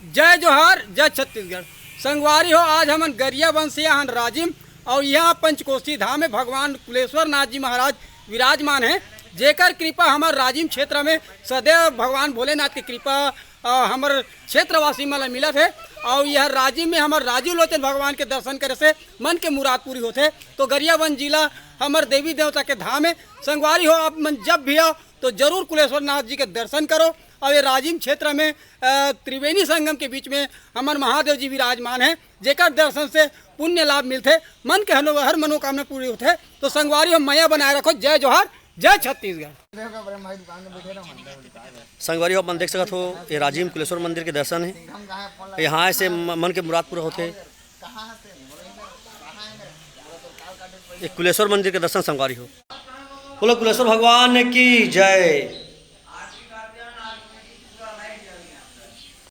जय जोहार जय छत्तीसगढ़। संगवारी हो, आज हमन गरिया वंशीय हन राजिम और यहाँ पंचकोशी धाम में भगवान कुलेश्वर नाथ जी महाराज विराजमान हैं, जेकर कृपा हमार राजिम क्षेत्र में सदैव भगवान भोलेनाथ की कृपा हमार क्षेत्रवासी मन मिलत है। और यह राजिम में हमार राजीव लोचन भगवान के दर्शन करे से मन के मुराद पूरी होते। तो गरियाबंद जिला हमार देवी देवता के धाम है। संगवारी हो, आप मन जब भी आओ तो जरूर कुलेश्वर नाथ जी के दर्शन करो। और ये राजिम क्षेत्र में त्रिवेणी संगम के बीच में हमार महादेव जी विराजमान हैं, जेकर दर्शन से पुण्य लाभ मिलते, मन के हर मनोकामना पूरी होते। तो संगवारी हो, मैया बनाए रखो। जय जोहार जय छत्तीसगढ़। संगवारी हो, अपन देख सकत हो ये राजिम कुलेश्वर मंदिर के दर्शन है। यहाँ से मन के मुराद पूरा होते। ये कुलेश्वर मंदिर के दर्शन संगवारी हो। बोलो कुलेश्वर भगवान की जय।